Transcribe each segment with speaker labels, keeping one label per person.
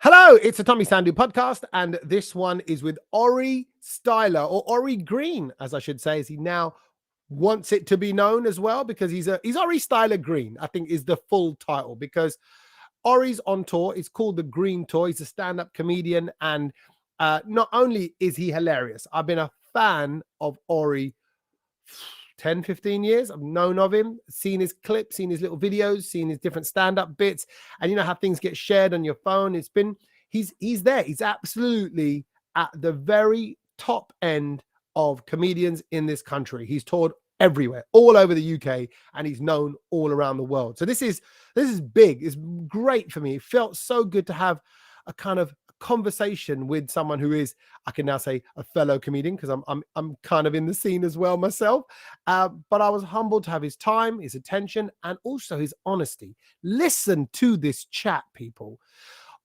Speaker 1: Hello, it's a Sandhu podcast, and this one is with Aurie Styla, or Aurie Green, as I should say, as he now wants it to be known as well, because he's Aurie Styla Green, I think is the full title, because Aurie's on tour. It's called the Green Tour. He's a stand-up comedian, and not only is he hilarious, I've been a fan of Aurie 10, 15 years. I've known of him, seen his clips, seen his little videos, seen his different stand-up bits. And you know how things get shared on your phone. He's there. He's absolutely at the very top end of comedians in this country. He's toured everywhere, all over the UK, and he's known all around the world. So this is big. It's great for me. It felt so good to have a kind of conversation with someone who is, I can now say, a fellow comedian, because I'm kind of in the scene as well myself. But I was humbled to have his time, his attention, and also his honesty. Listen to this chat, people.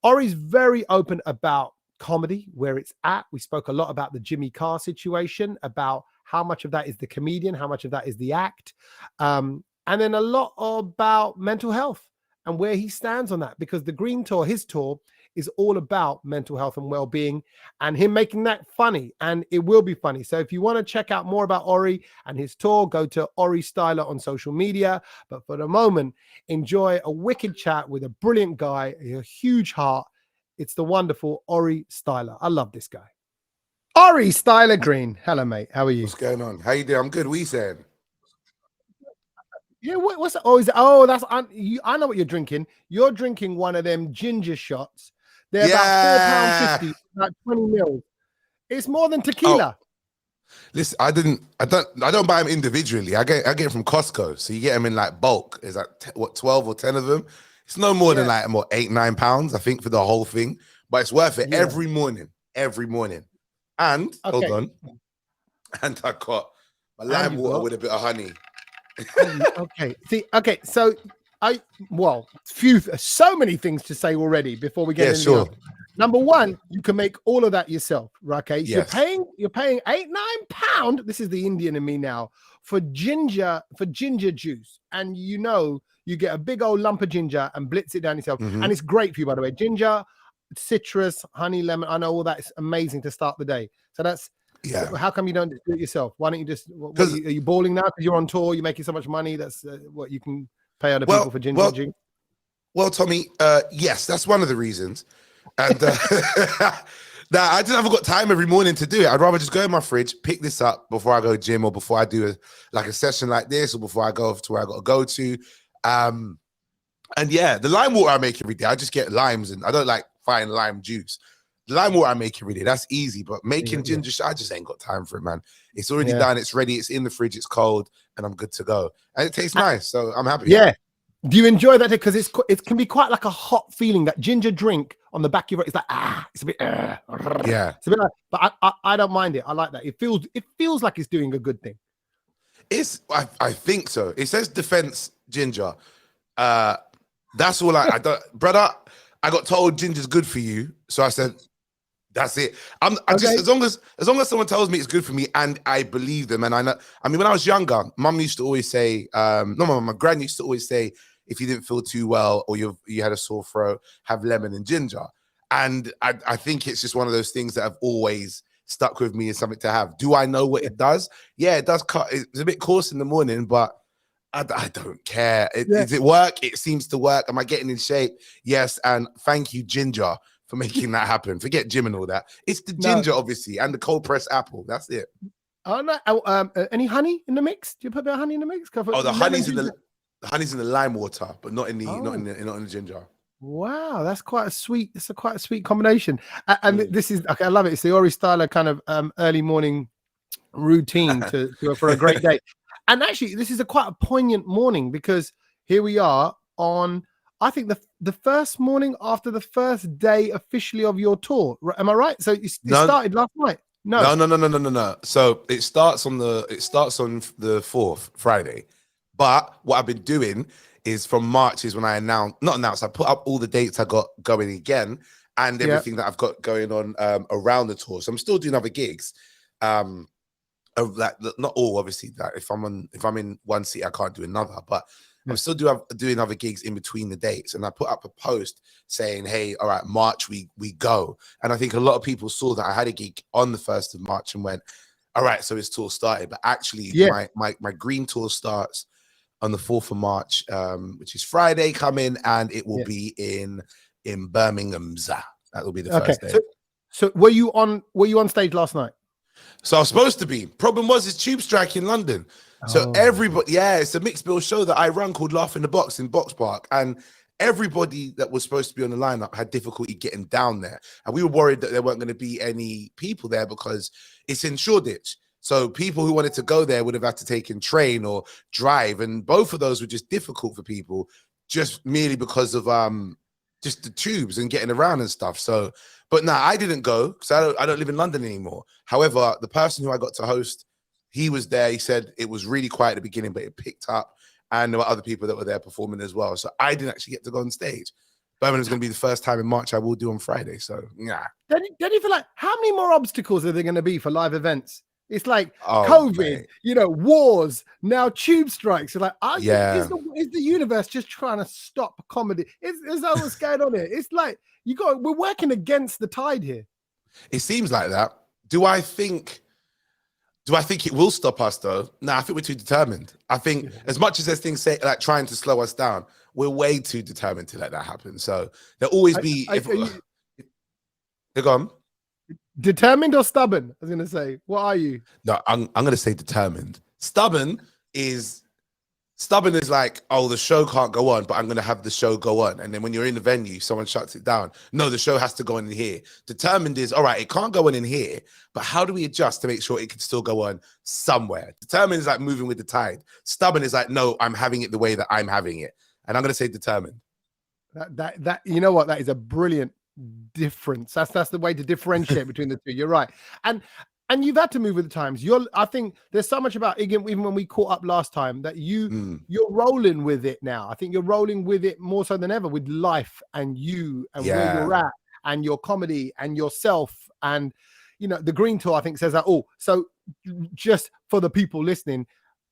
Speaker 1: Aurie's very open about comedy, where it's at. We spoke a lot about the Jimmy Carr situation, about how much of that is the comedian, how much of that is the act, and then a lot about mental health and where he stands on that, because the Green Tour, his tour, is all about mental health and well-being, and him making that funny, and it will be funny. So if you want to check out more about Aurie and his tour, go to Aurie Styla on social media. But for the moment, enjoy a wicked chat with a brilliant guy, a huge heart. It's the wonderful Aurie Styla. I love this guy. Aurie Styla Green. Hello, mate. How are you?
Speaker 2: What's going on? How you doing? I'm good. What are you saying?
Speaker 1: Yeah, what's that? Oh, that's I know what you're drinking. You're drinking one of them ginger shots. They're about £4.50, about 20 mil. It's more than tequila.
Speaker 2: Oh, listen, I don't buy them individually. I get them from Costco. So you get them in like bulk. Is that 12 or 10 of them? It's no more than like more £8-9, I think, for the whole thing. But it's worth it every morning. And hold on. And I got my lime water with a bit of honey.
Speaker 1: So so many things to say already before we get into
Speaker 2: sure.
Speaker 1: Number one, you can make all of that yourself, right? Okay,
Speaker 2: yes.
Speaker 1: You're paying £8-9. This is the Indian in me now, for ginger juice, and you get a big old lump of ginger and blitz it down yourself, and it's great for you, by the way. Ginger, citrus, honey, lemon. I know all that is amazing to start the day. So that's. Yeah. So how come you don't do it yourself? Why don't you just? Are you balling now because you're on tour? You're making so much money. That's what you can pay other people for ginger.
Speaker 2: Well, Tommy, yes, that's one of the reasons. And now I just haven't got time every morning to do it. I'd rather just go in my fridge, pick this up before I go to gym, or before I do a session like this, or before I go to where I got to go to. And yeah, the lime water I make every day, I just get limes, and I don't like fine lime juice. The lime water I make every day, that's easy, but making ginger, I just ain't got time for it, man. It's already done, it's ready, it's in the fridge, it's cold, and I'm good to go. And it tastes nice, so I'm happy.
Speaker 1: Yeah. Do you enjoy that? Because it can be quite like a hot feeling, that ginger drink on the back of your, it's like, it's a bit, it's a bit like, but I don't mind it. I like that. It feels like it's doing a good thing.
Speaker 2: I think so. It says defense ginger. That's all I don't, brother. I got told ginger's good for you, so I said, that's it. Just as long as someone tells me it's good for me and I believe them, and I know. I mean, when I was younger, mum used to always say, my gran used to always say, if you didn't feel too well or you had a sore throat, have lemon and ginger. And I think it's just one of those things that have always stuck with me as something to have. Do I know what it does? Yeah, it does cut. It's a bit coarse in the morning, but I don't care. Does it work? It seems to work. Am I getting in shape? Yes. And thank you, ginger, for making that happen. Forget gym and all that. It's the ginger, obviously, and the cold pressed apple. That's it.
Speaker 1: Oh no! Any honey in the mix? Do you put a bit of honey in the mix?
Speaker 2: The honey's in the lime water, but not in the ginger.
Speaker 1: Wow, that's quite a sweet. It's quite a sweet combination. And this is okay. I love it. It's the Aurie Styla kind of early morning routine for a great day. And actually, this is quite a poignant morning, because here we are on, I think, the first morning after the first day officially of your tour. Am I right? So it started last night. No.
Speaker 2: So it starts on the 4th, Friday. But what I've been doing is from March is when I I put up all the dates I got going again, and everything that I've got going on around the tour. So I'm still doing other gigs. Not all, obviously. That if I'm in one city, I can't do another. But I'm still doing other gigs in between the dates. And I put up a post saying, hey, all right, March, we go. And I think a lot of people saw that I had a gig on the 1st of March and went, all right, so his tour started. But actually, my green tour starts on the 4th of March, which is Friday coming, and it will be in Birmingham. That will be the first day.
Speaker 1: So were you on stage last night?
Speaker 2: So I was supposed to be. Problem was, it's tube strike in London. So everybody, it's a mixed bill show that I run called Laugh in the Box in Box Park. And everybody that was supposed to be on the lineup had difficulty getting down there. And we were worried that there weren't going to be any people there because it's in Shoreditch. So people who wanted to go there would have had to take in train or drive. And both of those were just difficult for people just merely because of just the tubes and getting around and stuff. So, but no, I didn't go because I don't live in London anymore. However, the person who I got to host, he was there. He said it was really quiet at the beginning, but it picked up. And there were other people that were there performing as well. So I didn't actually get to go on stage. Birmingham's going to be the first time in March I will do on Friday. So, yeah.
Speaker 1: Don't you feel like, how many more obstacles are there going to be for live events? It's like COVID, wars, now tube strikes. You're like, is the universe just trying to stop comedy? Is that what's going on here? It's like, we're working against the tide here.
Speaker 2: It seems like that. Do I think it will stop us though? No, I think we're too determined. I think as much as there's things say like trying to slow us down, we're way too determined to let that happen. So there'll always be. They're gone.
Speaker 1: Determined or stubborn? I was going to say, what are you?
Speaker 2: No, I'm going to say determined. Stubborn is like, oh, the show can't go on, but I'm going to have the show go on. And then when you're in the venue, someone shuts it down. No, the show has to go on in here. Determined is, all right, it can't go on in here, but how do we adjust to make sure it can still go on somewhere? Determined is like moving with the tide. Stubborn is like, no, I'm having it the way that I'm having it. And I'm going to say determined.
Speaker 1: That you know what? That is a brilliant difference. That's the way to differentiate between the two. You're right. And you've had to move with the times. I think there's so much about, even when we caught up last time, that you're rolling with it now. I think you're rolling with it more so than ever, with life and you and where you're at and your comedy and yourself. And the Green Tour, I think, says that all. So just for the people listening,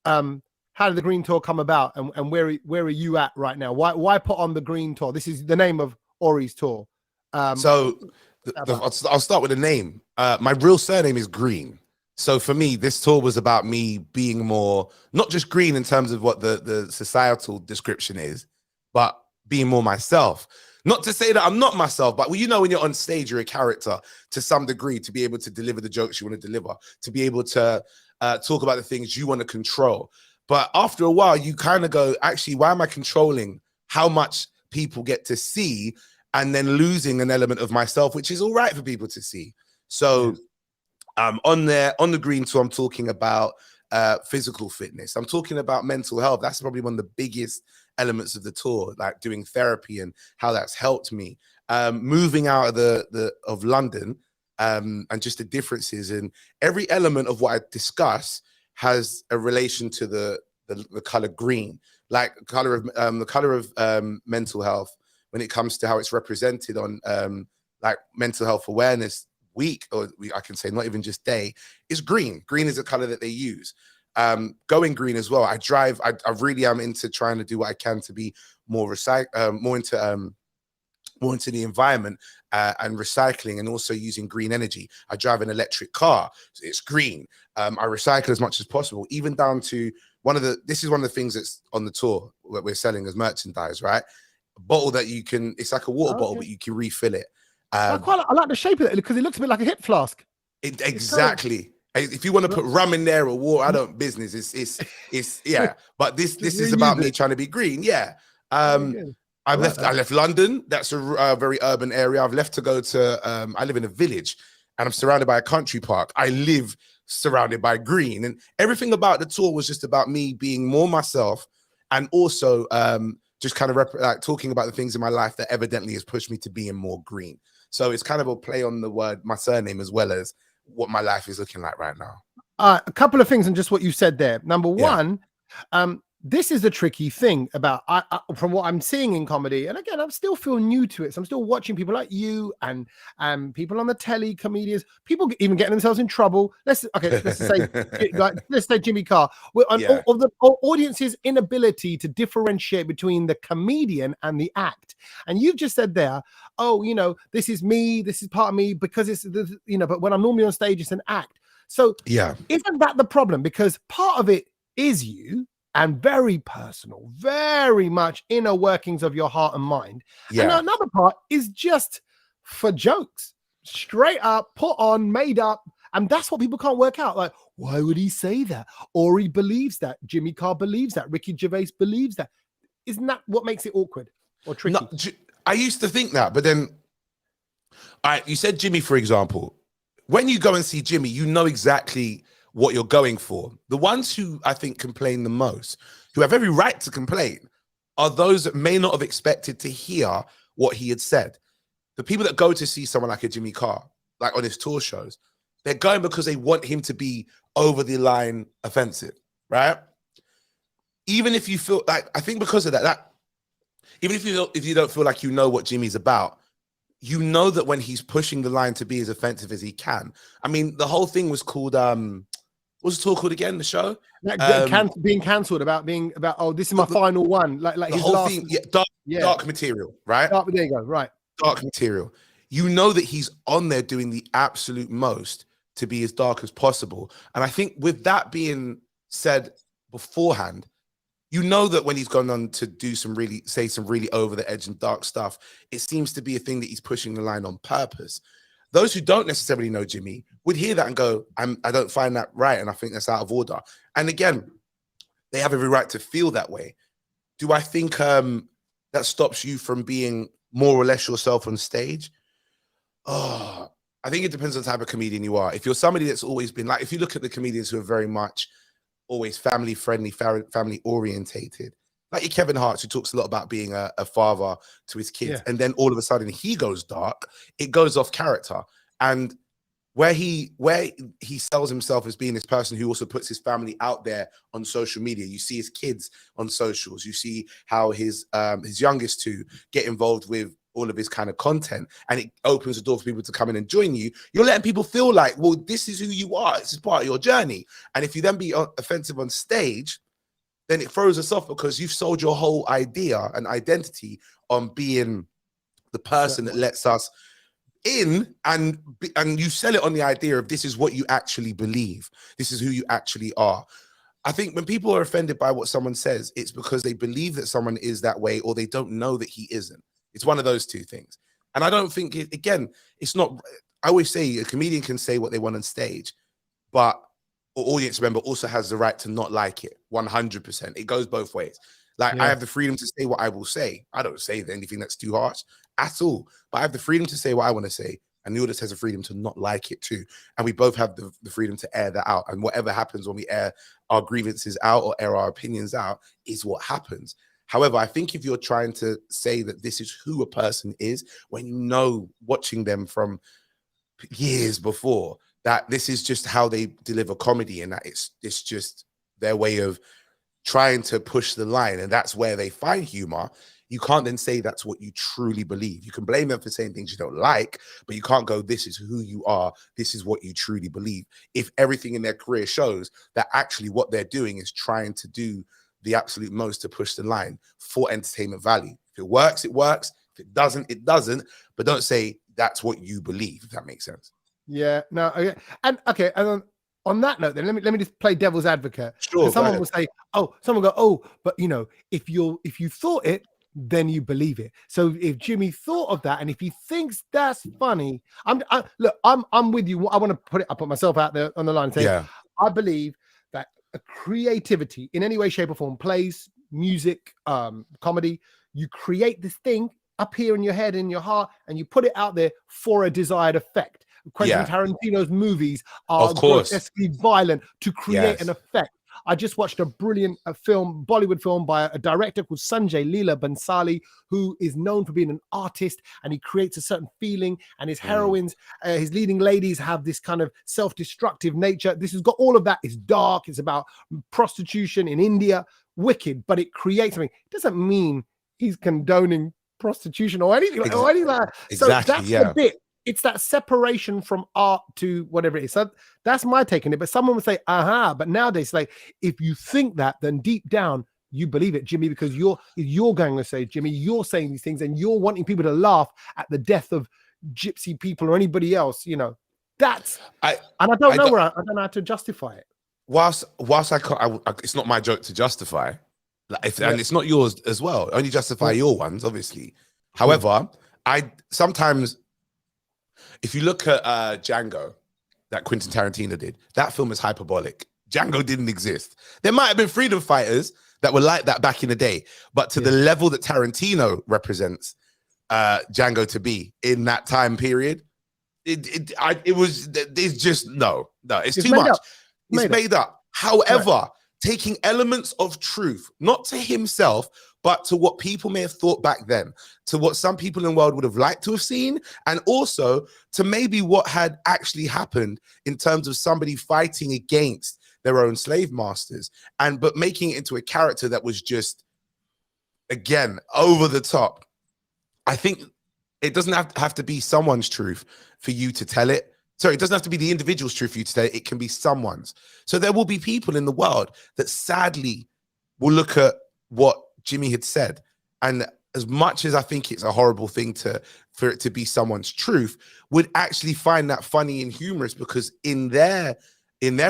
Speaker 1: how did the Green Tour come about, and where are you at right now? Why put on the Green Tour? This is the name of Aurie's tour.
Speaker 2: I'll start with the name. My real surname is Green. So for me, this tour was about me being more, not just green in terms of what the societal description is, but being more myself. Not to say that I'm not myself, but when you're on stage, you're a character to some degree, to be able to deliver the jokes you want to deliver, to be able to talk about the things you want to control. But after a while, you kind of go, actually, why am I controlling how much people get to see, and then losing an element of myself, which is all right for people to see? So on the Green Tour, I'm talking about physical fitness. I'm talking about mental health. That's probably one of the biggest elements of the tour, like doing therapy and how that's helped me. Moving out of London, and just the differences in every element of what I discuss has a relation to the color green, like the color of mental health. When it comes to how it's represented on like Mental Health Awareness Week, or I can say not even just day, is green. Green is a color that they use. Going green as well. I really am into trying to do what I can to be more into the environment and recycling, and also using green energy. I drive an electric car. So it's green. I recycle as much as possible, even down to this is one of the things that's on the tour that we're selling as merchandise, right? A bottle that you can, it's like a water bottle, but you can refill it.
Speaker 1: I like the shape of it because it looks a bit like a hip flask.
Speaker 2: Exactly. If you want to put rum in there or water, I don't business. It's yeah. But this is about me trying to be green. Yeah. I left London. That's a very urban area. I've left to go to. I live in a village, and I'm surrounded by a country park. I live surrounded by green, and everything about the tour was just about me being more myself, and also just kind of like talking about the things in my life that evidently has pushed me to being more green. So it's kind of a play on the word, my surname, as well as what my life is looking like right now.
Speaker 1: A couple of things and just what you said there. Number one, this is the tricky thing about from what I'm seeing in comedy. And again, I'm still feel new to it. So I'm still watching people like you and people on the telly, comedians, people even getting themselves in trouble. Let's just say let's say Jimmy Carr. Of the audience's inability to differentiate between the comedian and the act. And you've just said there, oh, you know, this is me, this is part of me because it's, you know, but when I'm normally on stage, it's an act. So isn't that the problem? Because part of it is you, and very personal, very much inner workings of your heart and mind. And another part is just for jokes, straight up, put on, made up. And that's what people can't work out. Like, why would he say that? Aurie believes that. Jimmy Carr believes that. Ricky Gervais believes that. Isn't that what makes it awkward or tricky?
Speaker 2: No, I used to think that, but then you said Jimmy, for example. When you go and see Jimmy, you know exactly what you're going for. The ones who I think complain the most, who have every right to complain, are those that may not have expected to hear what he had said. The people that go to see someone like a Jimmy Carr, like on his tour shows, they're going because they want him to be over the line offensive, right? Even if you feel like, I think because of that even if you don't feel like you know what Jimmy's about, you know that when he's pushing the line to be as offensive as he can. I mean, the whole thing was called what's the talk called again? The show
Speaker 1: being cancelled about oh, this is my final one. Like
Speaker 2: the
Speaker 1: his
Speaker 2: whole
Speaker 1: last
Speaker 2: thing, dark material, right?
Speaker 1: There you go, right?
Speaker 2: Dark material. You know that he's on there doing the absolute most to be as dark as possible. And I think with that being said beforehand, you know that when he's gone on to do some really over the edge and dark stuff, it seems to be a thing that he's pushing the line on purpose. Those who don't necessarily know Jimmy would hear that and go, I don't find that right, and I think that's out of order. And again, they have every right to feel that way. Do I think that stops you from being more or less yourself on stage? Oh, I think it depends on the type of comedian you are. If you're somebody that's always been, like, if you look at the comedians who are very much always family friendly, family orientated, like your Kevin Hart, who talks a lot about being a father to his kids, and then all of a sudden he goes dark, it goes off character. And where he sells himself as being this person who also puts his family out there on social media. You see his kids on socials. You see how his youngest two get involved with all of his kind of content, and it opens the door for people to come in and join you. You're letting people feel like, well, this is who you are. This is part of your journey. And if you then be offensive on stage, then it throws us off because you've sold your whole idea and identity on being the person that lets us in, and you sell it on the idea of this is what you actually believe. This is who you actually are. I think when people are offended by what someone says, it's because they believe that someone is that way, or they don't know that he isn't. It's one of those two things. And I don't think, it's not, I always say a comedian can say what they want on stage, but an audience member also has the right to not like it, 100%. It goes both ways. Like, I have the freedom to say what I will say. I don't say anything that's too harsh at all, but I have the freedom to say what I want to say, and the audience has the freedom to not like it too. And we both have the freedom to air that out. And whatever happens when we air our grievances out or air our opinions out is what happens. However, I think if you're trying to say that this is who a person is, when you know, watching them from years before, that this is just how they deliver comedy, and that it's just their way of trying to push the line, and that's where they find humor, you can't then say that's what you truly believe. You can blame them for saying things you don't like, but you can't go, this is who you are, this is what you truly believe, if everything in their career shows that actually what they're doing is trying to do the absolute most to push the line for entertainment value. If it works, it works. If it doesn't, it doesn't. But don't say that's what you believe, if that makes sense.
Speaker 1: Yeah, no, okay. And on that note, then let me just play devil's advocate.
Speaker 2: Sure.
Speaker 1: Someone will say, someone go, but you know, if you thought it, then you believe it. So if Jimmy thought of that, and if he thinks that's funny, I'm with you. I want to put myself out there on the line and say, I believe that a creativity in any way, shape, or form, plays, music, comedy, you create this thing up here in your head, in your heart, and you put it out there for a desired effect. Quentin Tarantino's movies are grotesquely violent to create an effect. I just watched a brilliant Bollywood film by a director called Sanjay Leela Bhansali, who is known for being an artist, and he creates a certain feeling, and his heroines, his leading ladies, have this kind of self-destructive nature. This has got all of that. It's dark. It's about prostitution in India. wicked, but it creates something. It doesn't mean he's condoning prostitution or anything like that. So
Speaker 2: Exactly,
Speaker 1: that's
Speaker 2: yeah.
Speaker 1: the bit. It's that separation from art to whatever it is. So that's my take on it. But someone would say, aha. But nowadays, like, if you think that, then deep down, you believe it, Jimmy, because you're going to say, Jimmy, you're saying these things and you're wanting people to laugh at the death of gypsy people or anybody else, you know. That's I don't know I don't know how to justify it.
Speaker 2: Whilst I can't, it's not my joke to justify, and it's not yours as well. Only justify your ones, obviously. However, I sometimes, if you look at Django, that Quentin Tarantino did, that film is hyperbolic. Django didn't exist. There might have been freedom fighters that were like that back in the day, but to the level that Tarantino represents Django to be in that time period, it's just no, it's too much. It's made up. However, taking elements of truth, not to himself, but to what people may have thought back then, to what some people in the world would have liked to have seen, and also to maybe what had actually happened in terms of somebody fighting against their own slave masters, but making it into a character that was just, again, over the top. I think it doesn't have to be someone's truth for you to tell it. Sorry, it doesn't have to be the individual's truth for you to tell it. It can be someone's. So there will be people in the world that sadly will look at what Jimmy had said, and as much as I think it's a horrible thing for it to be someone's truth, would actually find that funny and humorous because in their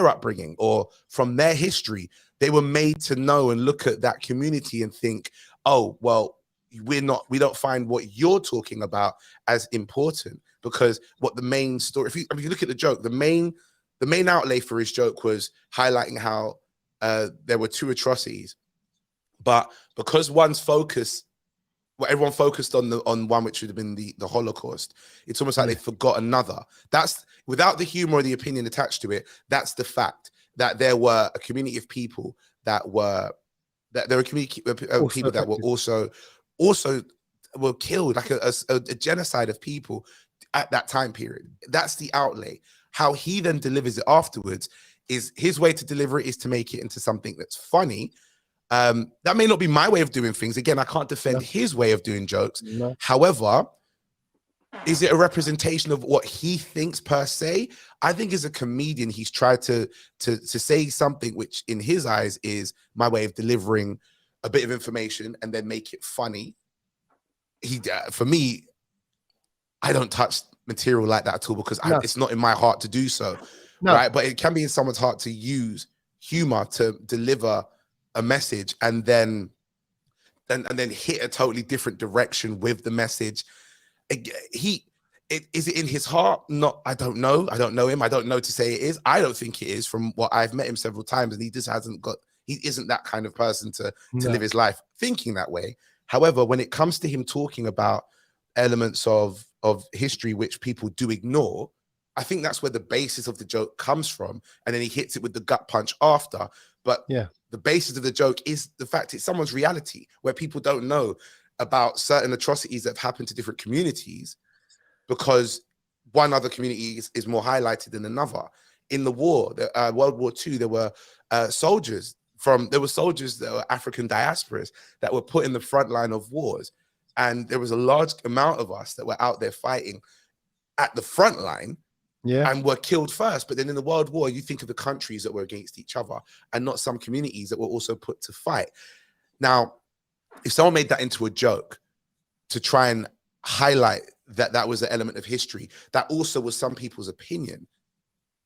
Speaker 2: upbringing or from their history, they were made to know and look at that community and think, oh, well, we don't find what you're talking about as important, because what the main story, if you look at the joke, the main outlay for his joke was highlighting how there were two atrocities, but because everyone focused on one, which would have been the Holocaust, it's almost like they forgot another. That's without the humor or the opinion attached to it. That's the fact that there were a community of people that were also were killed, like a genocide of people at that time period. That's the outlay. How he then delivers it afterwards is his way to deliver it, is to make it into something that's funny. That may not be my way of doing things. Again, I can't defend his way of doing jokes. However, is it a representation of what he thinks per se? I think as a comedian, he's tried to say something which in his eyes is my way of delivering a bit of information and then make it funny. For me, I don't touch material like that at all because it's not in my heart to do so, right? But it can be in someone's heart to use humor to deliver a message and then hit a totally different direction with the message. Is it in his heart? Not, I don't know. I don't know him. I don't know to say it is. I don't think it is, from what I've met him several times, and he isn't that kind of person to live his life thinking that way. However, when it comes to him talking about elements of history which people do ignore, I think that's where the basis of the joke comes from. And then he hits it with the gut punch after. But the basis of the joke is the fact it's someone's reality where people don't know about certain atrocities that have happened to different communities because one other community is more highlighted than another. In the war, World War II, there were soldiers that were African diasporas that were put in the front line of wars. And there was a large amount of us that were out there fighting at the front line and were killed first. But then in the World War, you think of the countries that were against each other and not some communities that were also put to fight. Now, if someone made that into a joke to try and highlight that was an element of history, that also was some people's opinion,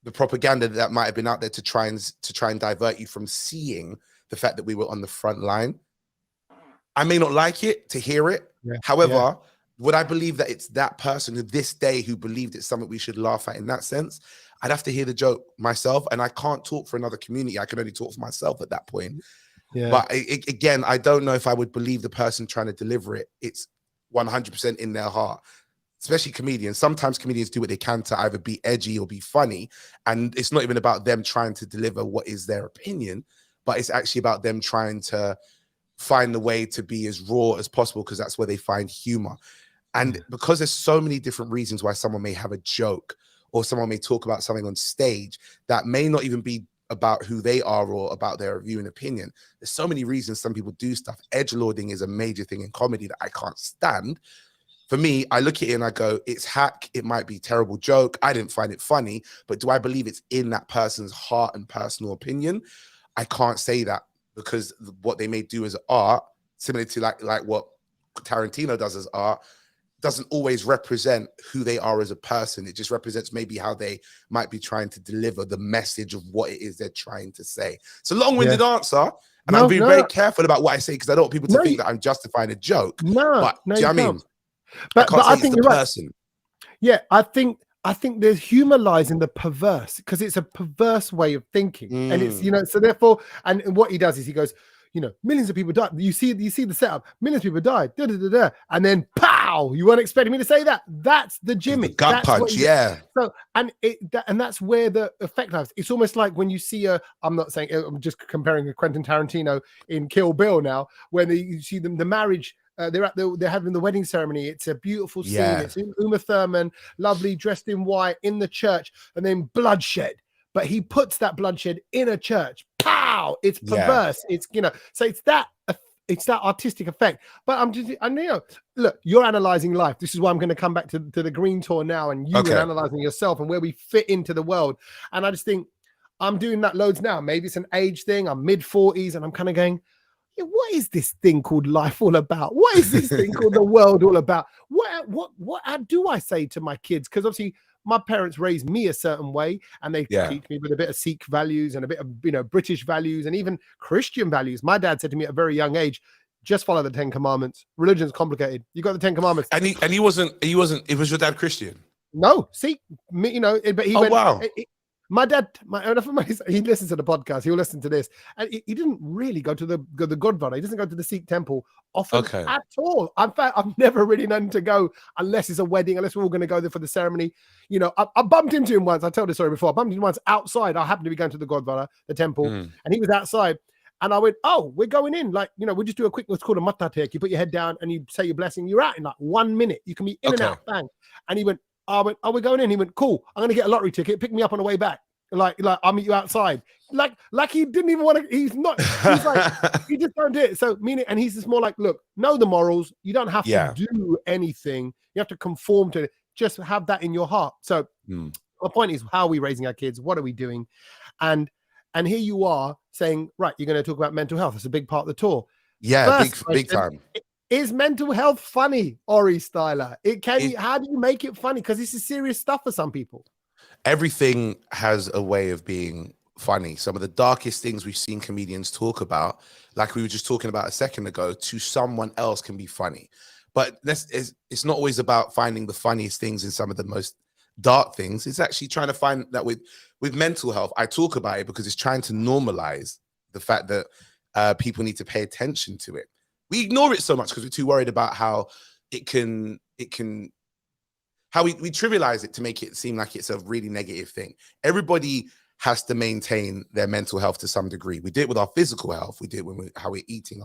Speaker 2: the propaganda that might have been out there to try and divert you from seeing the fact that we were on the front line. I may not like it to hear it. However, would I believe that it's that person who this day who believed it's something we should laugh at in that sense? I'd have to hear the joke myself, and I can't talk for another community. I can only talk for myself at that point. But again, I don't know if I would believe the person trying to deliver it. It's 100% in their heart, especially comedians. Sometimes comedians do what they can to either be edgy or be funny. And it's not even about them trying to deliver what is their opinion, but it's actually about them trying to find the way to be as raw as possible because that's where they find humor. And because there's so many different reasons why someone may have a joke or someone may talk about something on stage that may not even be about who they are or about their view and opinion. There's so many reasons some people do stuff. Edgelording is a major thing in comedy that I can't stand. For me, I look at it and I go, it's hack. It might be a terrible joke. I didn't find it funny, but do I believe it's in that person's heart and personal opinion? I can't say that, because what they may do as art, similar to like what Tarantino does as art, doesn't always represent who they are as a person. It just represents maybe how they might be trying to deliver the message of what it is they're trying to say. It's a long-winded answer, and I'm being very careful about what I say, because I don't want people to think that I'm justifying a joke. But do you know what I mean?
Speaker 1: But I think you're right.
Speaker 2: Person.
Speaker 1: Yeah, I think there's humor lies in the perverse, because it's a perverse way of thinking, and it's, you know, so therefore, and what he does is he goes, you know, millions of people died. You see the setup. Millions of people died. Da, da, da, da. And then pow! You weren't expecting me to say that. That's the Jimmy.
Speaker 2: The gut punch, yeah.
Speaker 1: So and that's where the effect lies. It's almost like when you see I'm not saying, I'm just comparing a Quentin Tarantino in Kill Bill now, when you see them the marriage. They're having the wedding ceremony. It's a beautiful scene.
Speaker 2: Yeah.
Speaker 1: It's Uma Thurman, lovely, dressed in white, in the church, and then bloodshed. But he puts that bloodshed in a church. Pow! It's perverse. It's, you know, so it's that artistic effect. But you know, look, you're analyzing life. This is why I'm going to come back to the Green Tour now, and you are analyzing yourself and where we fit into the world. And I just think I'm doing that loads now. Maybe it's an age thing. I'm mid-40s, and I'm kind of going, what is this thing called life all about? What is this thing called the world all about? What do I say to my kids? Because obviously my parents raised me a certain way, and they teach me with a bit of Sikh values and a bit of, you know, British values and even Christian values. My dad said to me at a very young age, just follow the 10 commandments. Religion's complicated. You got the 10 commandments.
Speaker 2: And he wasn't, it was your dad Christian?
Speaker 1: No, Sikh, me, you know, but he went,
Speaker 2: wow.
Speaker 1: My dad, he listens to the podcast. He'll listen to this, and he didn't really go to the Gurdwara. He doesn't go to the Sikh temple often at all. In fact, I've never really known to go unless it's a wedding, unless we're all going to go there for the ceremony. You know, I bumped into him once. I told this story before. I bumped into him once outside. I happened to be going to the Gurdwara, the temple, and he was outside. And I went, oh, we're going in. Like, you know, we just do a quick, what's called a matha tek. You put your head down and you say your blessing. You're out in like 1 minute. You can be in and out, bang. And he went, I went, oh, we're going in. He went, cool. I'm going to get a lottery ticket. Pick me up on the way back. Like I'll meet you outside. Like he didn't even want to. He's like, he just don't do it. So meaning, and he's just more like, look, know the morals. You don't have to do anything. You have to conform to it. Just have that in your heart. So my point is, how are we raising our kids? What are we doing? And here you are saying, right, you're going to talk about mental health. It's a big part of the tour.
Speaker 2: Yeah, big time.
Speaker 1: Is mental health funny, Aurie Styla? How do you make it funny? Because this is serious stuff for some people.
Speaker 2: Everything has a way of being funny. Some of the darkest things we've seen comedians talk about, like we were just talking about a second ago, to someone else can be funny. But it's not always about finding the funniest things in some of the most dark things. It's actually trying to find that with mental health. I talk about it because it's trying to normalize the fact that people need to pay attention to it. We ignore it so much because we're too worried about how we trivialize it to make it seem like it's a really negative thing. Everybody has to maintain their mental health to some degree. We did it with our physical health. We did it how we're eating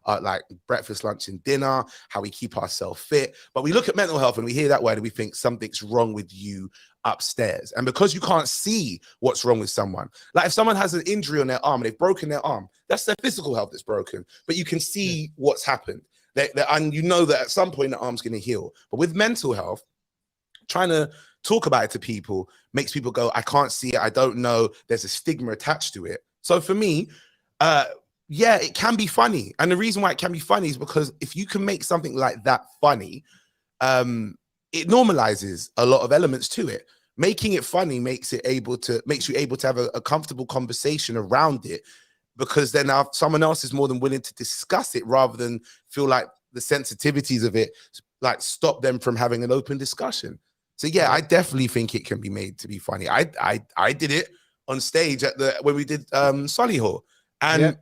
Speaker 2: like breakfast, lunch, and dinner, how we keep ourselves fit. But we look at mental health and we hear that word and we think something's wrong with you upstairs. And because you can't see what's wrong with someone, like if someone has an injury on their arm and they've broken their arm, that's their physical health that's broken. But you can see what's happened. And you know that at some point the arm's going to heal. But with mental health, trying to talk about it to people makes people go, I can't see it. I don't know. There's a stigma attached to it. So for me, yeah, it can be funny. And the reason why it can be funny is because if you can make something like that funny, it normalizes a lot of elements to it. Making it funny makes you able to have a comfortable conversation around it, because then now someone else is more than willing to discuss it rather than feel like the sensitivities of it like stop them from having an open discussion. So yeah, I definitely think it can be made to be funny. I did it on stage when we did Solihull. And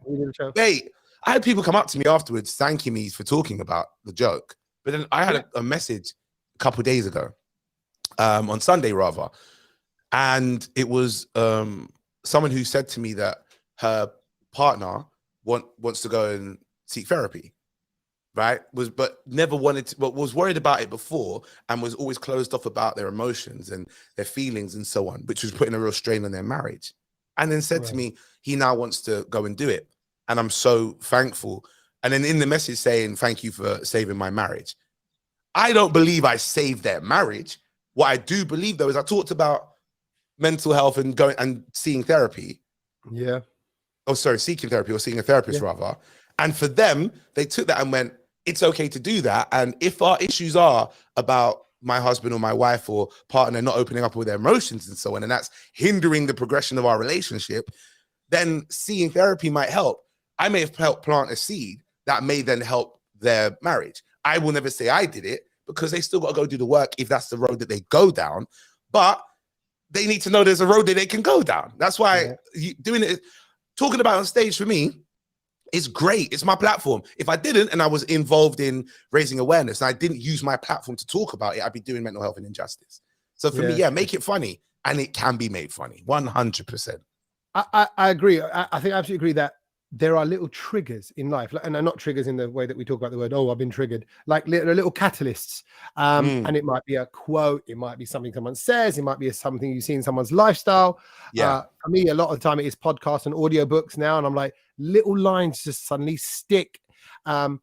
Speaker 2: I had people come up to me afterwards thanking me for talking about the joke. But then I had a message a couple of days ago, on Sunday rather, and it was someone who said to me that her partner wants to go and seek therapy, right? But never wanted to, but was worried about it before and was always closed off about their emotions and their feelings and so on, which was putting a real strain on their marriage. and then said to me, he now wants to go and do it. And I'm so thankful. And then in the message saying, thank you for saving my marriage. I don't believe I saved their marriage. What I do believe, though, is I talked about mental health and going and seeing therapy.
Speaker 1: Yeah.
Speaker 2: Oh, sorry, seeking therapy or seeing a therapist rather. And for them, they took that and went, it's okay to do that. And if our issues are about my husband or my wife or partner not opening up with their emotions and so on, and that's hindering the progression of our relationship, then seeing therapy might help. I may have helped plant a seed that may then help their marriage. I will never say I did it because they still got to go do the work if that's the road that they go down. But they need to know there's a road that they can go down. That's why doing it, talking about it on stage for me, it's great. It's my platform. If I didn't and I was involved in raising awareness and I didn't use my platform to talk about it, I'd be doing mental health and injustice. So for me, make it funny. And it can be made funny, 100%.
Speaker 1: I agree. I think I absolutely agree that there are little triggers in life, and not triggers in the way that we talk about the word, oh, I've been triggered, like little catalysts. And it might be a quote, it might be something someone says, it might be something you see in someone's lifestyle. For me, a lot of the time it is podcasts and audiobooks now, and I'm like, little lines just suddenly stick and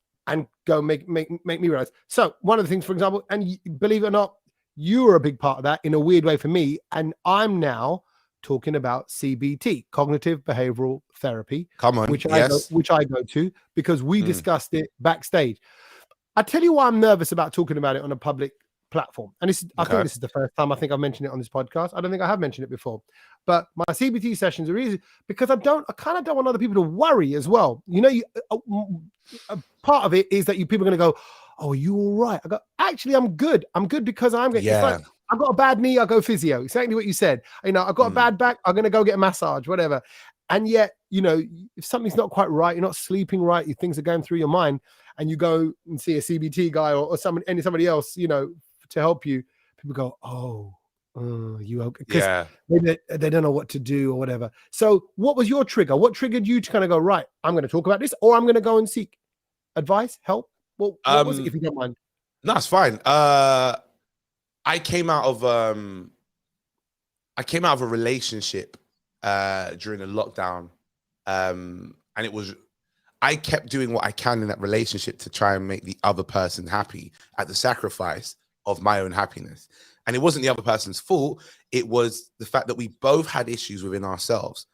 Speaker 1: go make me realize. So one of the things, for example, and believe it or not, you were a big part of that in a weird way for me, and I'm now talking about CBT, cognitive behavioral therapy.
Speaker 2: Come on,
Speaker 1: which I go to because we discussed it backstage. I tell you why I'm nervous about talking about it on a public platform, and I think this is the first time I think I've mentioned it on this podcast. I don't think I have mentioned it before, but my CBT sessions are easy because I kind of don't want other people to worry as well. You know, a part of it is that people are going to go, "Oh, are you all right?" I go, "Actually, I'm good. I'm good because I'm good." It's like, I've got a bad knee, I'll go physio. Exactly what you said. You know, I've got a bad back, I'm going to go get a massage, whatever. And yet, you know, if something's not quite right, you're not sleeping right, things are going through your mind, and you go and see a CBT guy or somebody else, you know, to help you, people go, "Oh, you okay?" Because they don't know what to do or whatever. So what was your trigger? What triggered you to kind of go, right, I'm going to talk about this, or I'm going to go and seek advice, help? Well, what was it, if you don't mind?
Speaker 2: No, it's fine. I came out of a relationship during the lockdown, and I kept doing what I can in that relationship to try and make the other person happy at the sacrifice of my own happiness. And it wasn't the other person's fault. It was the fact that we both had issues within ourselves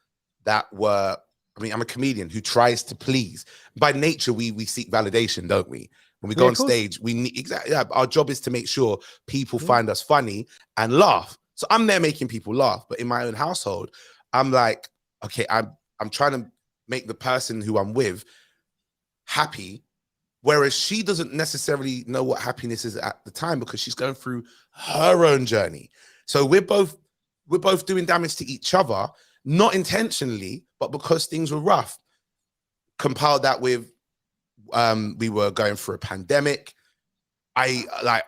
Speaker 2: that were, I mean, I'm a comedian who tries to please. By nature, we seek validation, don't we? When we go on stage, we need our job is to make sure people find us funny and laugh. So I'm there making people laugh. But in my own household, I'm like, okay, I'm trying to make the person who I'm with happy, whereas she doesn't necessarily know what happiness is at the time because she's going through her own journey. So we're both doing damage to each other, not intentionally, but because things were rough. Compiled that with we were going through a pandemic. I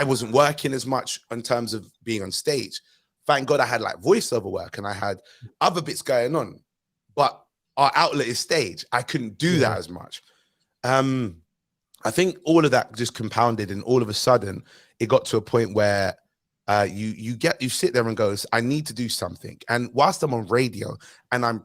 Speaker 2: wasn't working as much in terms of being on stage. Thank God I had like voiceover work and I had other bits going on, but our outlet is stage. I couldn't do that as much. I think all of that just compounded, and all of a sudden it got to a point where you sit there and goes, I need to do something. And whilst I'm on radio and I'm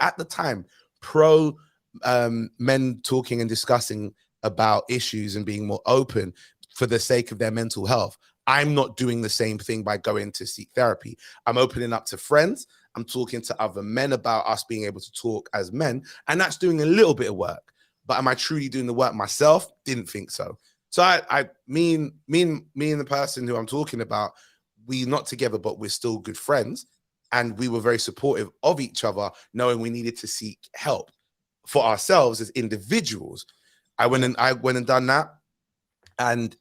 Speaker 2: at the time pro men talking and discussing about issues and being more open for the sake of their mental health, I'm not doing the same thing by going to seek therapy. I'm opening up to friends. I'm talking to other men about us being able to talk as men, and that's doing a little bit of work. But am I truly doing the work myself? Didn't think so. So me and the person who I'm talking about, we're not together, but we're still good friends, and we were very supportive of each other, knowing we needed to seek help for ourselves as individuals. I went and done that, and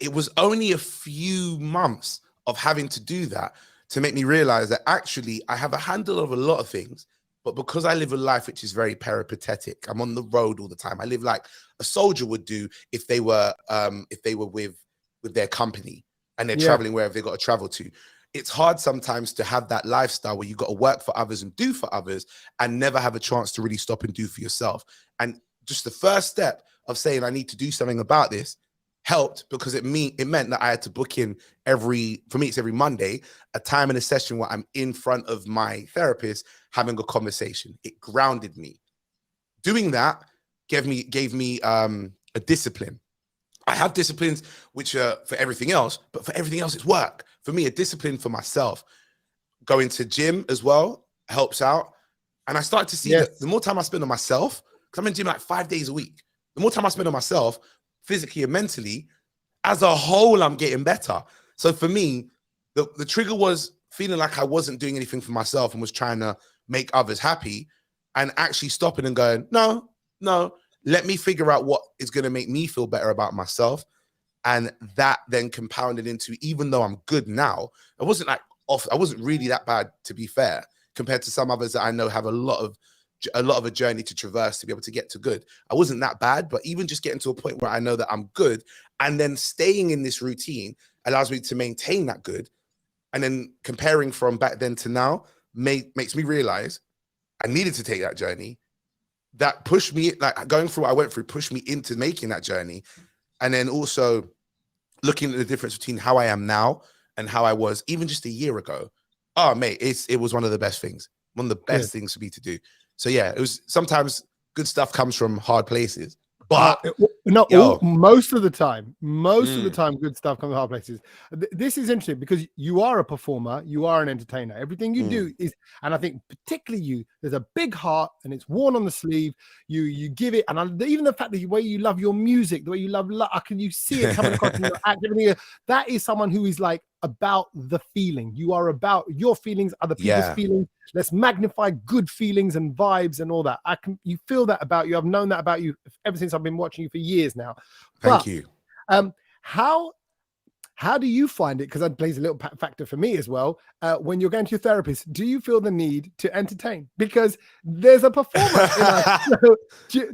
Speaker 2: it was only a few months of having to do that to make me realize that actually I have a handle of a lot of things, but because I live a life which is very peripatetic, I'm on the road all the time. I live like a soldier would do if they were with their company and they're traveling wherever they got to travel to. It's hard sometimes to have that lifestyle where you got to work for others and do for others and never have a chance to really stop and do for yourself. And just the first step of saying, I need to do something about this, helped because it meant that I had to book in it's every Monday, a time in a session where I'm in front of my therapist having a conversation. It grounded me. Doing that gave me a discipline. I have disciplines which are for everything else, but for everything else, it's work. For me, a discipline for myself. Going to gym as well helps out. And I started to see that the more time I spend on myself, because I'm in gym like 5 days a week, the more time I spend on myself, physically and mentally, as a whole, I'm getting better. So for me, the trigger was feeling like I wasn't doing anything for myself and was trying to make others happy, and actually stopping and going, no, let me figure out what is going to make me feel better about myself. And that then compounded into, even though I'm good now, I wasn't like off. I wasn't really that bad, to be fair, compared to some others that I know have a lot of a journey to traverse to be able to get to good. I wasn't that bad, but even just getting to a point where I know that I'm good and then staying in this routine allows me to maintain that good. And then comparing from back then to now makes me realize I needed to take that journey. That pushed me, like going through what I went through, pushed me into making that journey. And then also looking at the difference between how I am now and how I was even just a year ago. Oh, mate, it was one of the best things. One of the best things for me to do. So yeah, it was, sometimes good stuff comes from hard places. But
Speaker 1: most of the time, good stuff comes from hard places. This is interesting because you are a performer, you are an entertainer. Everything you do is, and I think particularly you, there's a big heart and it's worn on the sleeve. You give it, and even the fact that the way you love your music, the way you love, you see it coming across in your activity. That is someone who is like about the feeling. You are about your feelings, other people's feelings. Let's magnify good feelings and vibes and all that. You feel that about you. I've known that about you ever since I've been watching you for years now.
Speaker 2: Thank you.
Speaker 1: How do you find it? Because that plays a little factor for me as well. When you're going to your therapist, do you feel the need to entertain? Because there's a performer. Do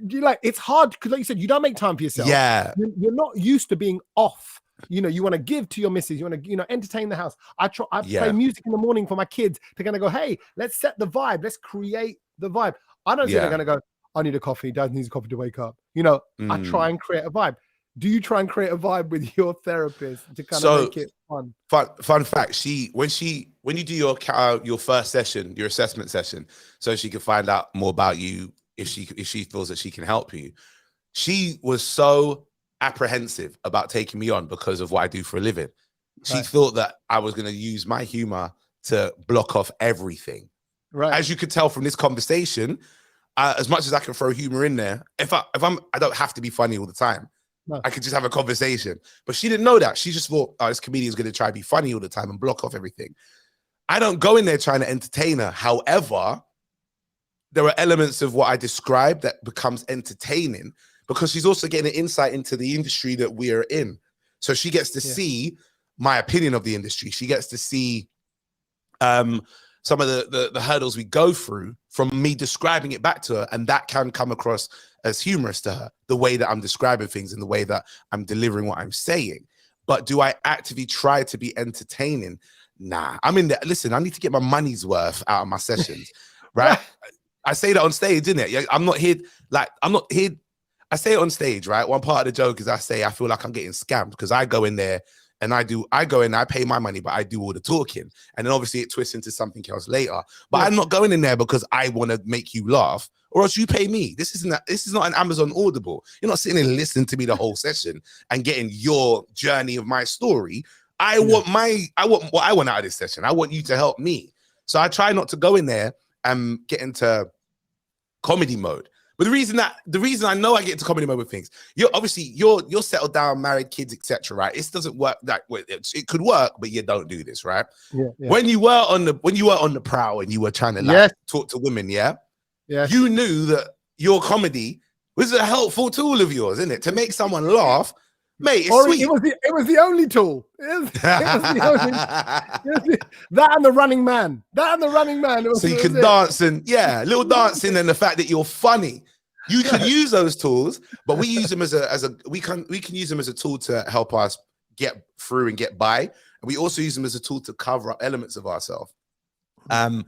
Speaker 1: you like? It's hard because, like you said, you don't make time for yourself.
Speaker 2: Yeah,
Speaker 1: you're not used to being off. You want to give to your missus. You want to, entertain the house. I play music in the morning for my kids to kind of go, hey, let's set the vibe. Let's create the vibe. I don't think they're going to go, I need a coffee. Dad needs a coffee to wake up. I try and create a vibe. Do you try and create a vibe with your therapist to kind of make it fun?
Speaker 2: Fun fact: when you do your first session, your assessment session, so she can find out more about you, if she feels that she can help you, she was so apprehensive about taking me on because of what I do for a living. She thought that I was going to use my humor to block off everything. Right. As you could tell from this conversation, as much as I can throw humor in there, I don't have to be funny all the time. No. I could just have a conversation. But she didn't know that. She just thought, oh, this comedian's going to try to be funny all the time and block off everything. I don't go in there trying to entertain her. However, there are elements of what I described that becomes entertaining because she's also getting an insight into the industry that we are in. So she gets to see my opinion of the industry. She gets to see some of the hurdles we go through from me describing it back to her. And that can come across as humorous to her, the way that I'm describing things and the way that I'm delivering what I'm saying. But do I actively try to be entertaining? Nah, I'm in there. Listen, I need to get my money's worth out of my sessions, right? I say that on stage, isn't it? I'm not here. I say it on stage, right? One part of the joke is I feel like I'm getting scammed because I go in there and I pay my money, but I do all the talking. And then obviously it twists into something else later. But I'm not going in there because I want to make you laugh, or else you pay me. This is not an Amazon Audible. You're not sitting and listening to me the whole session and getting your journey of my story. I want what I want out of this session. I want you to help me. So I try not to go in there and get into comedy mode. But the reason I know I get into comedy mode with things, you're settled down, married, kids, etc. Right? It doesn't work that way. It could work, but you don't do this, right? Yeah. When you were on the prowl and you were trying to talk to women, you knew that your comedy was a helpful tool of yours, isn't it? To make someone laugh, mate. It's sweet.
Speaker 1: It was the only tool. It was the only, that and the running man.
Speaker 2: So you can dance and little dancing, and the fact that you're funny. You can use those tools, but we use them we can use them as a tool to help us get through and get by. And we also use them as a tool to cover up elements of ourselves. I'm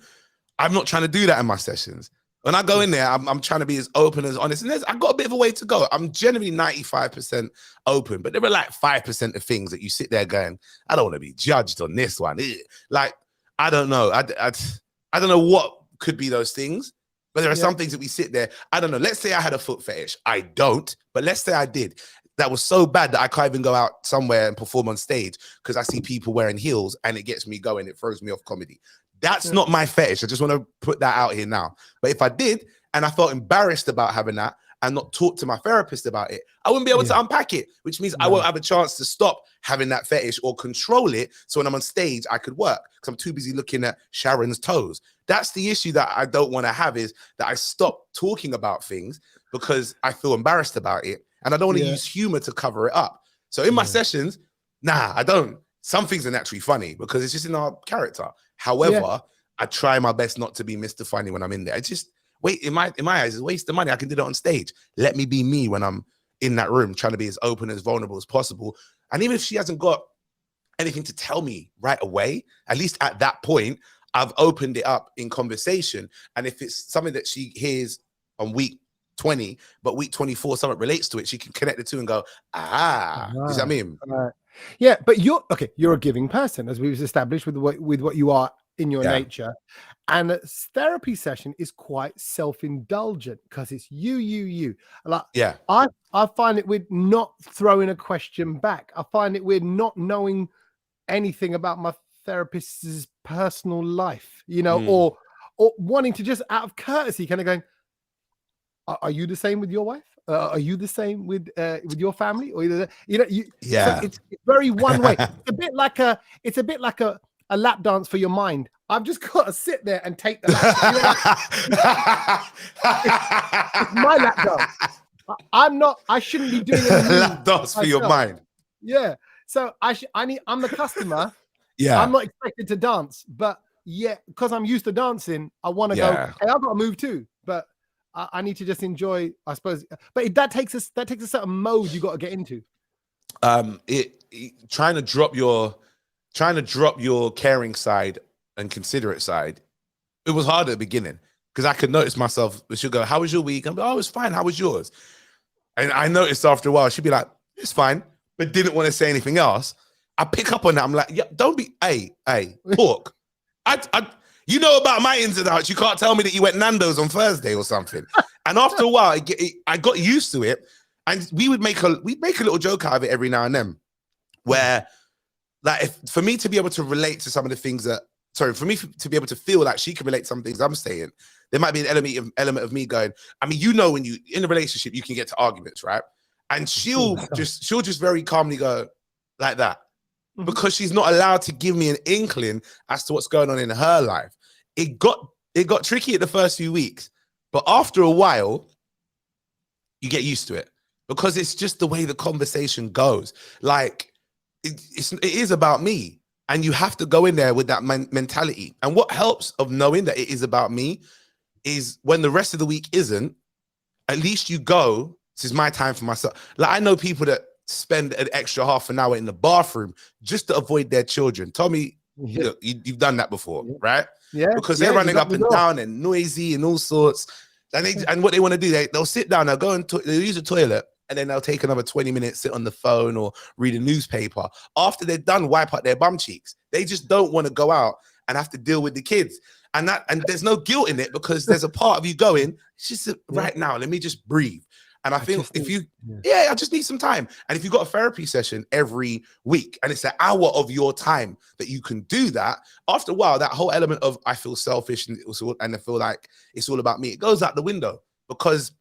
Speaker 2: not trying to do that in my sessions. When I go in there, I'm trying to be as open, as honest. And I've got a bit of a way to go. I'm generally 95% open, but there are like 5% of things that you sit there going, I don't want to be judged on this one. Like, I don't know. I don't know what could be those things, but there are some things that we sit there. I don't know. Let's say I had a foot fetish. I don't, but let's say I did. That was so bad that I can't even go out somewhere and perform on stage because I see people wearing heels and it gets me going. It throws me off comedy. That's not my fetish. I just want to put that out here now. But if I did, and I felt embarrassed about having that and not talk to my therapist about it, I wouldn't be able to unpack it, which means I won't have a chance to stop having that fetish or control it. So when I'm on stage, I could work because I'm too busy looking at Sharon's toes. That's the issue that I don't want to have, is that I stop talking about things because I feel embarrassed about it. And I don't want to use humor to cover it up. So in my sessions, I don't. Some things are naturally funny because it's just in our character. However, I try my best not to be Mr. Funny when I'm in there. It's just, in my eyes, it's a waste of money. I can do that on stage. Let me be me when I'm in that room, trying to be as open, as vulnerable as possible. And even if she hasn't got anything to tell me right away, at least at that point, I've opened it up in conversation. And if it's something that she hears on week 20, but week 24, something relates to it, she can connect the two and go, you see what I mean?
Speaker 1: Yeah, but you're a giving person, as we've established with what you are in your nature. And a therapy session is quite self-indulgent because it's you. Like, I find it weird not throwing a question back. I find it weird not knowing anything about my therapist's personal life, or wanting to just out of courtesy kind of going, are you the same with your wife? Are you the same with your family? Or so it's very one way. It's a bit like a lap dance for your mind. I've just got to sit there and take the lap. It's my lap dance. I shouldn't be doing it.
Speaker 2: Lap dance for your mind.
Speaker 1: Yeah. So I'm the customer.
Speaker 2: Yeah.
Speaker 1: I'm not expected to dance, but because I'm used to dancing, I want to go, hey, I've got to move too. But I need to just enjoy, I suppose. But that takes a certain mode you got to get into.
Speaker 2: Trying to drop your caring side and considerate side, it was hard at the beginning because I could notice myself. She'll go, "How was your week?" I'm like, "Oh, it's fine. How was yours?" And I noticed after a while she'd be like, "It's fine," but didn't want to say anything else. I pick up on that. I'm like, "Yeah, don't be, hey, talk." You know about my ins and outs. You can't tell me that you went Nando's on Thursday or something. And after a while, I got used to it, and we'd make a little joke out of it every now and then, where, like, for me to be able to relate to some of the things for me to be able to feel like she can relate to some things I'm saying, there might be an element of me going, I mean, when you in a relationship, you can get to arguments, right? And she'll just very calmly go like that. Because she's not allowed to give me an inkling as to what's going on in her life. It got tricky at the first few weeks, but after a while, you get used to it because it's just the way the conversation goes. Like, it is about me, and you have to go in there with that mentality. And what helps of knowing that it is about me is when the rest of the week isn't, at least you go, this is my time for myself. Like, I know people that spend an extra half an hour in the bathroom just to avoid their children. Tommy, look, you've done that before, right? Yeah. Because they're running up and down and noisy and all sorts. And what they want to do, they'll sit down, they'll go and they'll use the toilet, and then they'll take another 20 minutes, sit on the phone or read a newspaper. After they're done, wipe out their bum cheeks. They just don't want to go out and have to deal with the kids. And there's no guilt in it because there's a part of you going, it's just right now, let me just breathe. And I think I just need some time. And if you've got a therapy session every week and it's an hour of your time that you can do that, after a while, that whole element of I feel selfish and I feel like it's all about me, it goes out the window because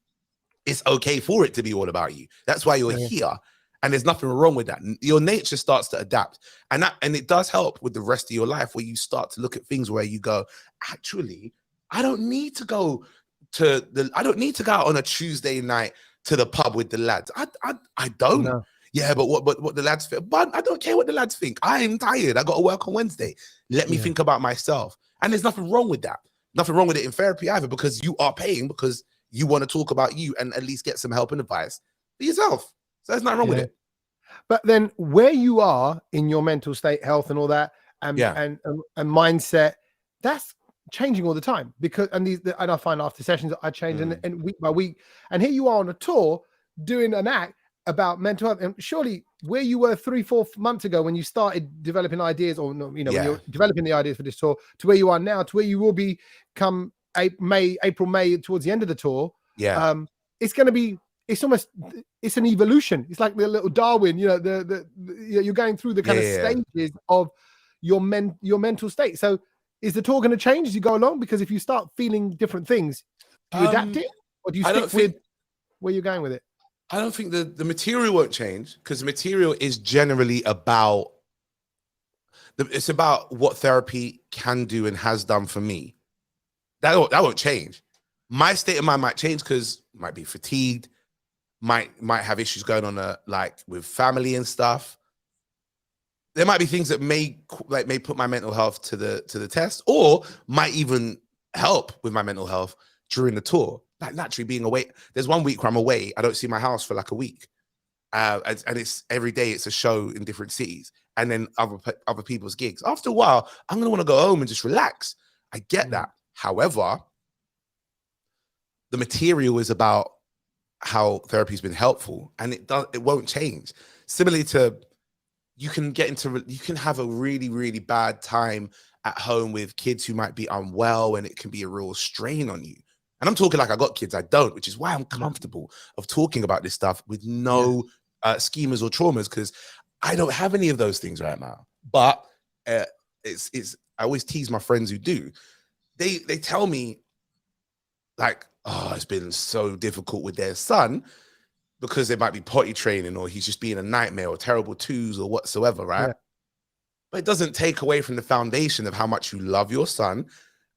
Speaker 2: it's okay for it to be all about you. That's why you're here. And there's nothing wrong with that. Your nature starts to adapt. And it does help with the rest of your life where you start to look at things where you go, actually, I don't need to go out on a Tuesday night to the pub with the lads. I don't. No. Yeah, but what the lads think? But I don't care what the lads think. I'm tired. I got to work on Wednesday. Let me think about myself. And there's nothing wrong with that. Nothing wrong with it in therapy either, because you are paying because you want to talk about you and at least get some help and advice for yourself. So there's nothing wrong with it.
Speaker 1: But then where you are in your mental state, health and all that, and mindset, that's changing all the time because and I find after sessions I change and week by week. And here you are on a tour doing an act about mental health. And surely where you were 3-4 months ago when you started developing ideas, or when you're developing the ideas for this tour, to where you are now, to where you will be come April, May, towards the end of the tour. It's going to be. It's an evolution. It's like the little Darwin. You're going through the kind of stages of your mental state. So is the tour going to change as you go along? Because if you start feeling different things, do you adapt it, or do you stick with where you're going with it?
Speaker 2: I don't think the material won't change, because the material is generally about it's about what therapy can do and has done for me. That won't change. My state of mind might change because I might be fatigued, might have issues going on like with family and stuff. There might be things that may put my mental health to the test, or might even help with my mental health during the tour. Like naturally being away. There's one week where I'm away. I don't see my house for like a week. And it's every day it's a show in different cities, and then other people's gigs. After a while, I'm going to want to go home and just relax. I get that. However, the material is about how therapy's been helpful, and it won't change. Similarly to, you can have a really, really bad time at home with kids who might be unwell, and it can be a real strain on you. And I'm talking like I got kids, I don't, which is why I'm comfortable of talking about this stuff with no schemas or traumas, because I don't have any of those things right now. But I always tease my friends who do. They tell me like, oh, it's been so difficult with their son because they might be potty training, or he's just being a nightmare, or terrible twos, or whatsoever, right? But it doesn't take away from the foundation of how much you love your son.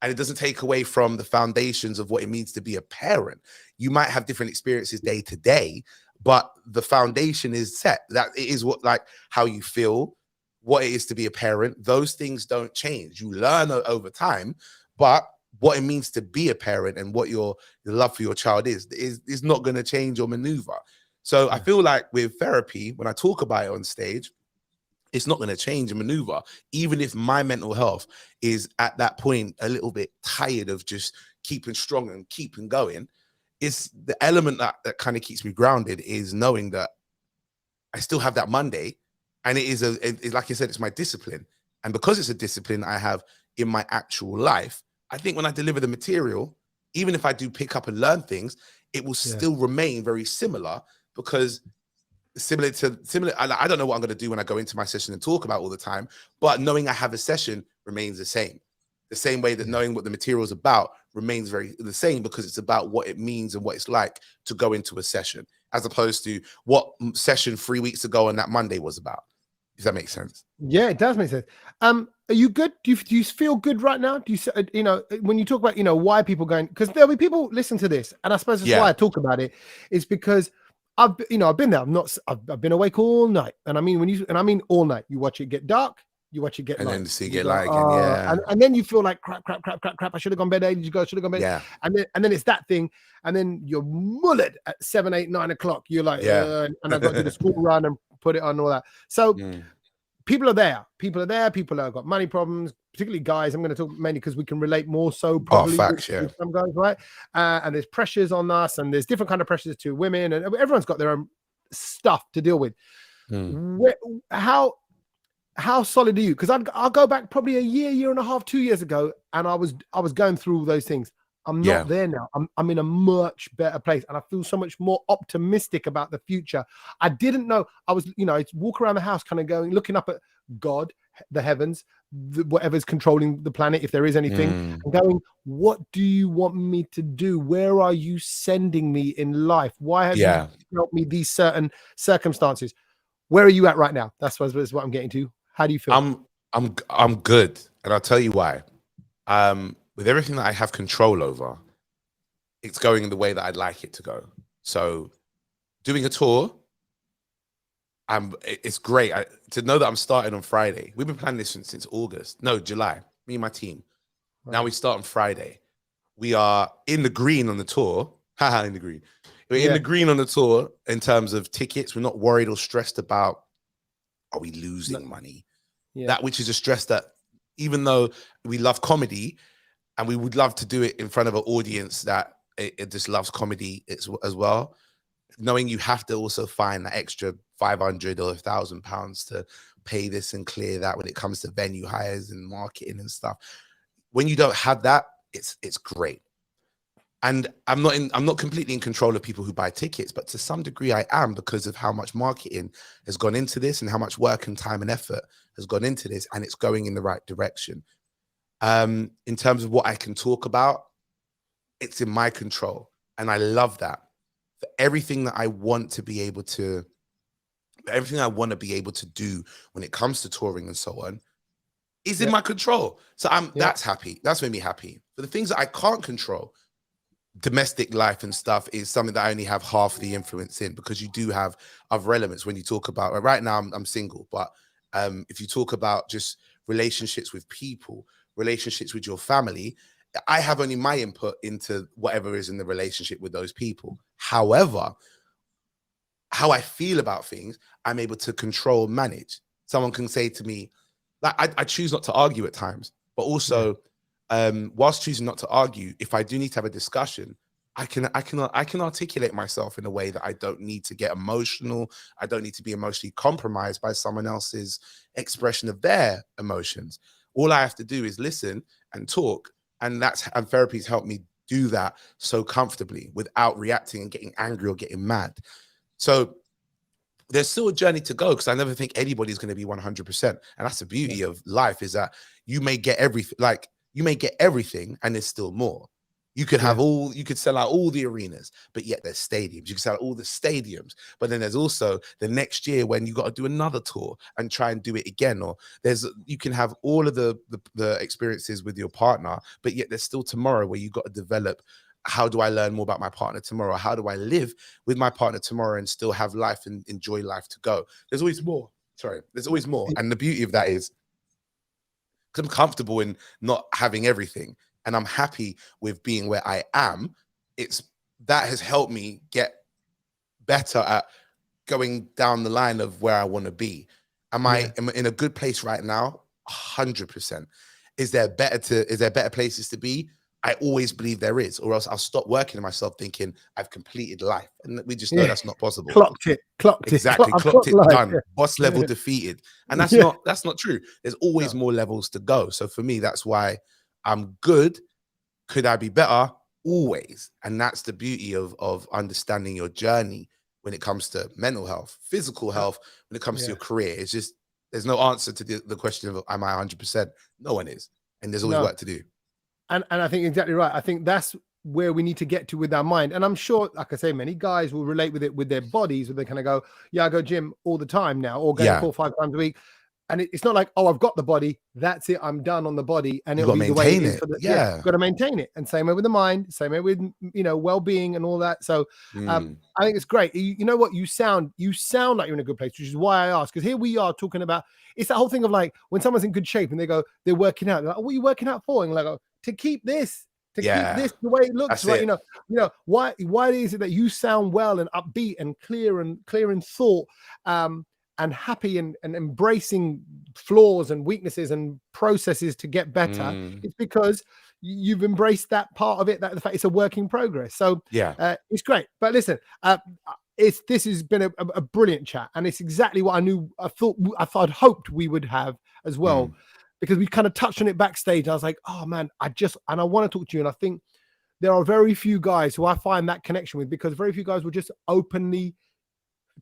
Speaker 2: And it doesn't take away from the foundations of what it means to be a parent. You might have different experiences day to day, but the foundation is set. That it is how you feel, what it is to be a parent. Those things don't change. You learn over time, but what it means to be a parent and what your love for your child is not going to change or maneuver. So I feel like with therapy, when I talk about it on stage, it's not going to change and maneuver, even if my mental health is at that point a little bit tired of just keeping strong and keeping going. It's the element that kind of keeps me grounded, is knowing that I still have that Monday, and like I said, it's my discipline. And because it's a discipline I have in my actual life, I think when I deliver the material, even if I do pick up and learn things, it will still remain very similar, because similar. I don't know what I'm going to do when I go into my session and talk about all the time, but knowing I have a session remains the same way that knowing what the material is about remains the same, because it's about what it means and what it's like to go into a session, as opposed to what session 3 weeks ago on that Monday was about. If that makes sense.
Speaker 1: Yeah, it does make sense. Are you good? Do you feel good right now? Do you, when you talk about, why people going, because there'll be people listen to this, and I suppose that's why I talk about it, is because I've been there. I've been awake all night, and I mean all night. You watch it get dark, you watch it get light,
Speaker 2: and then see it get light again,
Speaker 1: and then you feel like crap. I should have gone bed ages ago. Should have gone bed. And then it's that thing, and then you're mullered at 7, 8, 9 o'clock. You're like, and I've got to do the school run and put it on and all that. So people are there. People have got money problems, particularly guys. I'm going to talk mainly because we can relate more so probably with some guys, right? And there's pressures on us, and there's different kind of pressures to women, and everyone's got their own stuff to deal with. How solid are you? Because I'll go back probably a year and a half, 2 years ago, and I was going through all those things. I'm not there now. I'm in a much better place, and I feel so much more optimistic about the future. I didn't know. I was, I walk around the house kind of going, looking up at God, the heavens, whatever's controlling the planet, if there is anything, and going, what do you want me to do? Where are you sending me in life? Why have you helped me these certain circumstances? Where are you at right now? That's what I'm getting to. How do you feel?
Speaker 2: I'm good, and I'll tell you why. With everything that I have control over, it's going in the way that I'd like it to go. So doing a tour, it's great to know that I'm starting on Friday. We've been planning this since July, me and my team. Right. Now we start on Friday. We are in the green on the tour. In the green. We're in the green on the tour in terms of tickets. We're not worried or stressed about, are we losing money? That which is a stress that, even though we love comedy, and we would love to do it in front of an audience that it just loves comedy as well. Knowing you have to also find that extra 500 or £1,000 to pay this and clear that when it comes to venue hires and marketing and stuff. When you don't have that, it's great. And I'm not completely in control of people who buy tickets, but to some degree I am, because of how much marketing has gone into this and how much work and time and effort has gone into this, and it's going in the right direction. In terms of what I can talk about, it's in my control. And I love that. For everything that I want to be able to, everything I want to be able to do when it comes to touring and so on is in my control. So that's happy. That's made me happy. For the things that I can't control, domestic life and stuff is something that I only have half the influence in, because you do have other elements when you talk about, right now I'm single, but if you talk about just relationships with people, relationships with your family, I have only my input into whatever is in the relationship with those people. However, how I feel about things, I'm able to control, manage. Someone can say to me, like, I choose not to argue at times, but also whilst choosing not to argue, if I do need to have a discussion, I can articulate myself in a way that I don't need to get emotional. I don't need to be emotionally compromised by someone else's expression of their emotions. All I have to do is listen and talk, and therapy's helped me do that so comfortably without reacting and getting angry or getting mad. So there's still a journey to go, because I never think anybody's going to be 100%. And that's the beauty of life, is that you may get everything, and there's still more. You could have you could sell out all the arenas, but yet there's stadiums. You can sell out all the stadiums, but then there's also the next year when you got to do another tour and try and do it again. Or you can have all of the experiences with your partner, but yet there's still tomorrow where you got to develop. How do I learn more about my partner tomorrow? How do I live with my partner tomorrow and still have life and enjoy life to go? There's always more. There's always more. And the beauty of that is, because I'm comfortable in not having everything, and I'm happy with being where I am, that has helped me get better at going down the line of where I want to be. Am I in a good place right now? 100%. Is there better places to be? I always believe there is, or else I'll stop working on myself thinking I've completed life. And we just know that's not possible.
Speaker 1: Clocked it.
Speaker 2: Exactly. Clocked it,
Speaker 1: life,
Speaker 2: done. Boss level defeated. And that's not true. There's always more levels to go. So for me, that's why I'm good. Could I be better? Always. And that's the beauty of understanding your journey when it comes to mental health, physical health, when it comes to your career. It's just, there's no answer to the question of, am I 100%? No one is. And there's always work to do.
Speaker 1: And I think exactly right. I think that's where we need to get to with our mind. And I'm sure, like I say, many guys will relate with it with their bodies, where they kind of go, I go gym all the time now, or go 4 or 5 times a week. And it's not like, I've got the body, that's it, I'm done on the body, and it'll be the way it is. Got to maintain it. And same way with the mind, same way with well-being and all that. So I think it's great. You know what? You sound like you're in a good place, which is why I asked. Because here we are talking about, it's that whole thing of like, when someone's in good shape and they go, they're working out, they're like, what are you working out for? And like, to keep this, keep this the way it looks, right? Why is it that you sound well and upbeat and clear in thought, and happy and embracing flaws and weaknesses and processes to get better? It's because you've embraced that part of it, that the fact it's a work in progress. So it's great. But listen, this has been a brilliant chat, and it's exactly what I'd hoped we would have as well. Because we kind of touched on it backstage. I was like, oh man, I want to talk to you. And I think there are very few guys who I find that connection with, because very few guys will just openly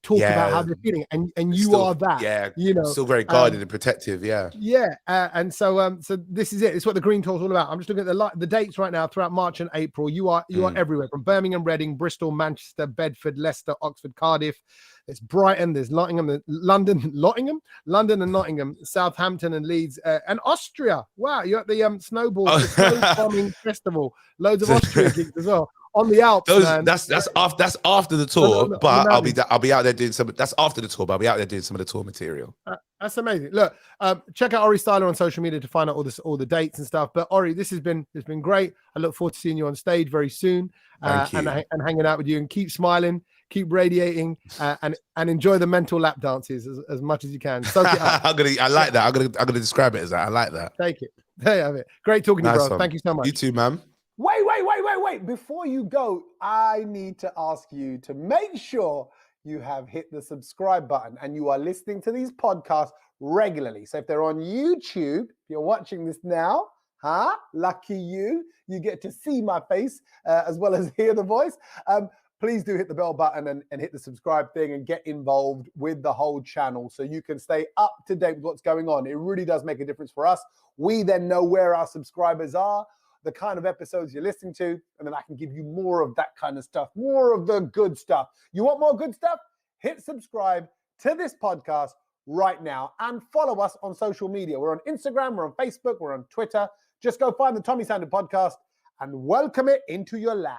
Speaker 1: talk about how they're feeling. And you are that,
Speaker 2: still very guarded and protective.
Speaker 1: And so this is it. It's what the Green Tour is all about. I'm just looking at the dates right now throughout March and April. You are everywhere, from Birmingham, Reading, Bristol, Manchester, Bedford, Leicester, Oxford, Cardiff. There's Brighton, there's Nottingham, London and Nottingham, Southampton and Leeds, and Austria. Wow, you're at the snow bombing festival. Loads of Austria gigs as well. On the Alps, man.
Speaker 2: That's after the tour, but I'll be out there doing some. That's after the tour, but I'll be out there doing some of the tour material.
Speaker 1: That's amazing. Look, check out Aurie Styla on social media to find out all the dates and stuff. But Aurie, this has been great. I look forward to seeing you on stage very soon, and hanging out with you. And keep smiling, keep radiating, and enjoy the mental lap dances as much as you can. Soak it up.
Speaker 2: I like that. I'm gonna describe it as that. I like that.
Speaker 1: Take it. There you have it. Great talking to you,
Speaker 2: Nice
Speaker 1: bro.
Speaker 2: one.
Speaker 1: Thank you so much.
Speaker 2: You too, man.
Speaker 1: Wait. Before you go, I need to ask you to make sure you have hit the subscribe button and you are listening to these podcasts regularly. So if they're on YouTube, you're watching this now, lucky you. You get to see my face as well as hear the voice. Please do hit the bell button and hit the subscribe thing and get involved with the whole channel so you can stay up to date with what's going on. It really does make a difference for us. We then know where our subscribers are, the kind of episodes you're listening to, and then I can give you more of that kind of stuff, more of the good stuff. You want more good stuff? Hit subscribe to this podcast right now and follow us on social media. We're on Instagram, we're on Facebook, we're on Twitter. Just go find the Tommy Sandhu podcast and welcome it into your life.